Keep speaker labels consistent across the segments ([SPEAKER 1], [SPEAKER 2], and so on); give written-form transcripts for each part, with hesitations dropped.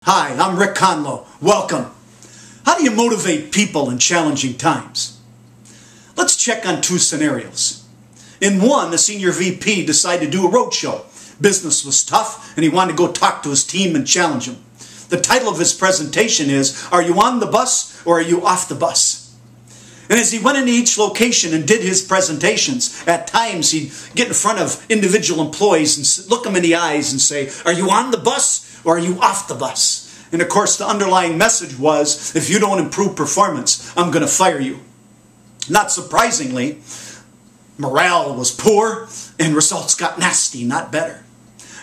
[SPEAKER 1] Hi, I'm Rick Conlow. Welcome. How do you motivate people in challenging times? Let's check on two scenarios. In one, the senior VP decided to do a roadshow. Business was tough, and he wanted to go talk to his team and challenge them. The title of his presentation is, Are you on the bus or are you off the bus? And as he went into each location and did his presentations, at times he'd get in front of individual employees and look them in the eyes and say, Are you on the bus or are you off the bus? And of course the underlying message was, if you don't improve performance, I'm going to fire you. Not surprisingly, morale was poor and results got nasty, not better.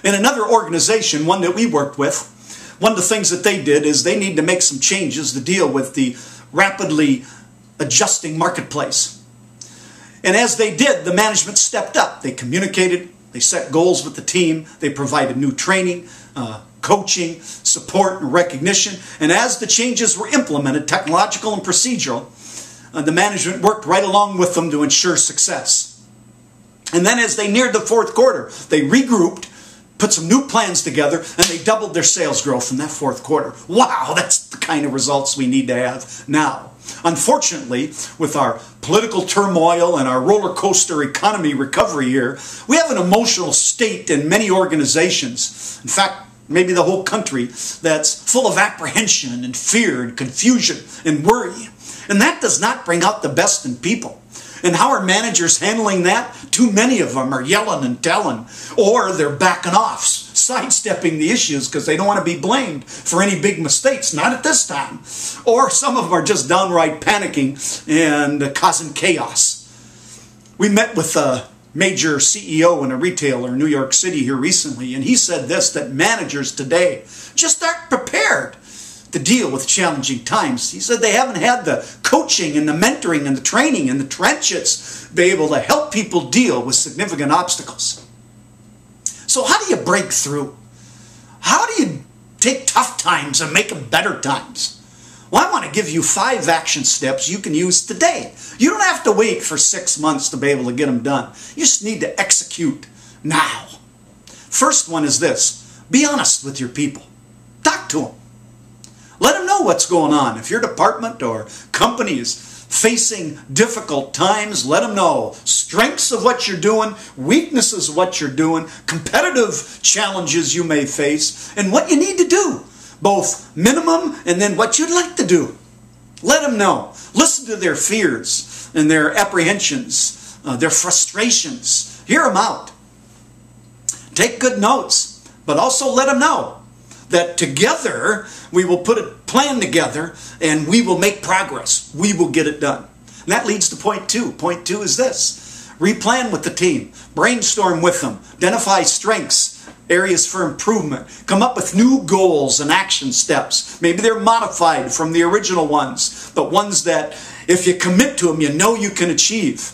[SPEAKER 1] In another organization, one that we worked with, one of the things that they did is they needed to make some changes to deal with the rapidly adjusting marketplace. And as they did, the management stepped up. They communicated, they set goals with the team, they provided new training, coaching, support, and recognition. And as the changes were implemented, technological and procedural, the management worked right along with them to ensure success. And then as they neared the fourth quarter, they regrouped, put some new plans together, and they doubled their sales growth in that fourth quarter. Wow, that's the kind of results we need to have now. Unfortunately, with our political turmoil and our roller coaster economy recovery here, we have an emotional state in many organizations. In fact, maybe the whole country, that's full of apprehension and fear and confusion and worry. And that does not bring out the best in people. And how are managers handling that? Too many of them are yelling and telling, or they're backing off, sidestepping the issues because they don't want to be blamed for any big mistakes, not at this time. Or some of them are just downright panicking and causing chaos. We met with a major CEO in a retailer in New York City here recently, and he said this, that managers today just aren't prepared to deal with challenging times. He said they haven't had the coaching and the mentoring and the training and the trenches to be able to help people deal with significant obstacles. So how do you break through? How do you take tough times and make them better times? Well, I want to give you 5 action steps you can use today. You don't have to wait for 6 months to be able to get them done. You just need to execute now. First one is this. Be honest with your people. Talk to them. Let them know what's going on. If your department or company is facing difficult times, let them know strengths of what you're doing, weaknesses of what you're doing, competitive challenges you may face, and what you need to do. Both minimum and then what you'd like to do. Let them know. Listen to their fears and their apprehensions, their frustrations. Hear them out. Take good notes, but also let them know that together we will put a plan together and we will make progress. We will get it done. And that leads to point 2. Point 2 is this. Replan with the team. Brainstorm with them. Identify strengths, areas for improvement. Come up with new goals and action steps. Maybe they're modified from the original ones, but ones that if you commit to them, you know you can achieve.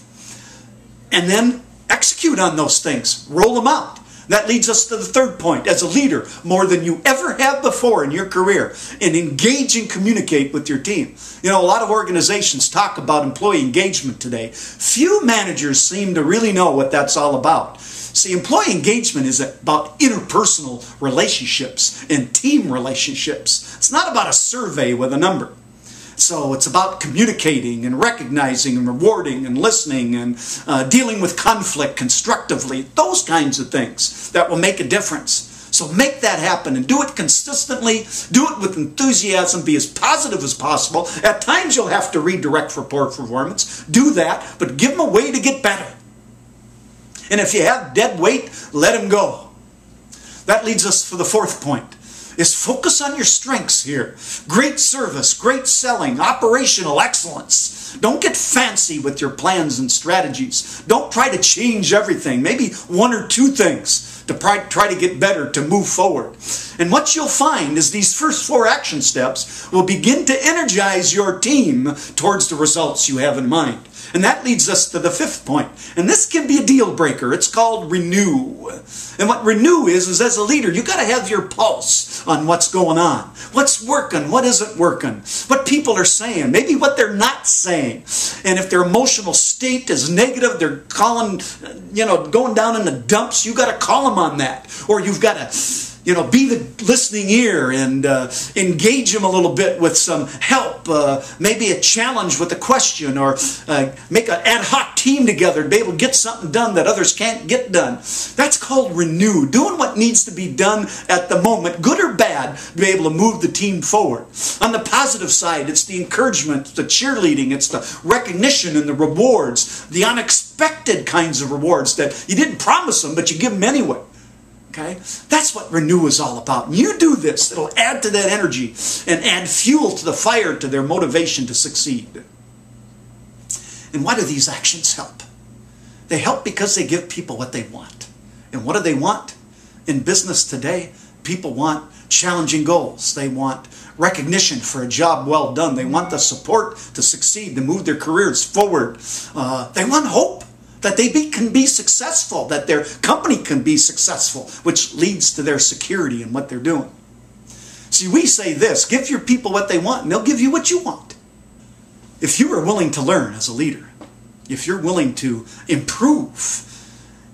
[SPEAKER 1] And then execute on those things. Roll them out. That leads us to the third point. As a leader, more than you ever have before in your career, and engage and communicate with your team. You know, a lot of organizations talk about employee engagement today. Few managers seem to really know what that's all about. See, employee engagement is about interpersonal relationships and team relationships. It's not about a survey with a number. So it's about communicating and recognizing and rewarding and listening and dealing with conflict constructively. Those kinds of things that will make a difference. So make that happen and do it consistently. Do it with enthusiasm. Be as positive as possible. At times you'll have to redirect for poor performance. Do that, but give them a way to get better. And if you have dead weight, let them go. That leads us to the fourth point. Is focus on your strengths here. Great service, great selling, operational excellence. Don't get fancy with your plans and strategies. Don't try to change everything. Maybe 1 or 2 things to try to get better, to move forward. And what you'll find is these first 4 action steps will begin to energize your team towards the results you have in mind. And that leads us to the 5th point. And this can be a deal breaker. It's called renew. And what renew is as a leader, you got to have your pulse on what's going on. What's working? What isn't working? What people are saying. Maybe what they're not saying. And if their emotional state is negative, they're calling, going down in the dumps, you got to call them on that. Or you've got to Be the listening ear and engage them a little bit with some help, maybe a challenge with a question, or make an ad hoc team together to be able to get something done that others can't get done. That's called renew, doing what needs to be done at the moment, good or bad, to be able to move the team forward. On the positive side, it's the encouragement, the cheerleading, it's the recognition and the rewards, the unexpected kinds of rewards that you didn't promise them, but you give them anyway. Okay? That's what renew is all about. And you do this, it'll add to that energy and add fuel to the fire to their motivation to succeed. And why do these actions help? They help because they give people what they want. And what do they want? In business today, people want challenging goals. They want recognition for a job well done. They want the support to succeed, to move their careers forward. They want hope that they can be successful, that their company can be successful, which leads to their security in what they're doing. See, we say this, give your people what they want and they'll give you what you want. If you are willing to learn as a leader, if you're willing to improve,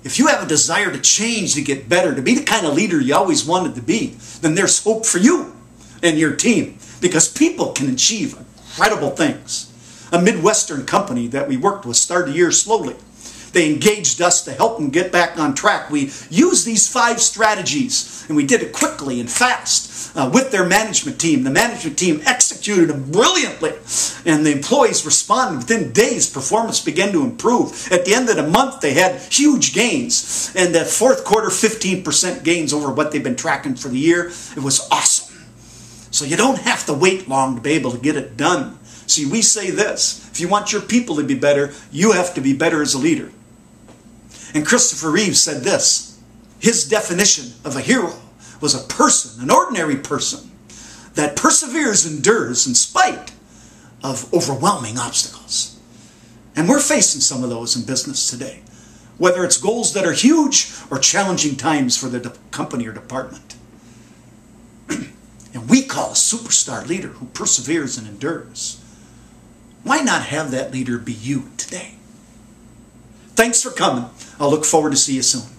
[SPEAKER 1] if you have a desire to change, to get better, to be the kind of leader you always wanted to be, then there's hope for you and your team, because people can achieve incredible things. A Midwestern company that we worked with started a year slowly. They engaged us to help them get back on track. We used these 5 strategies, and we did it quickly and fast with their management team. The management team executed them brilliantly, and the employees responded. Within days, performance began to improve. At the end of the month, they had huge gains, and the fourth quarter, 15% gains over what they've been tracking for the year. It was awesome. So you don't have to wait long to be able to get it done. See, we say this, if you want your people to be better, you have to be better as a leader. And Christopher Reeve said this, his definition of a hero was a person, an ordinary person, that perseveres and endures in spite of overwhelming obstacles. And we're facing some of those in business today, whether it's goals that are huge or challenging times for the company or department. And we call a superstar leader who perseveres and endures. Why not have that leader be you today? Thanks for coming. I'll look forward to see you soon.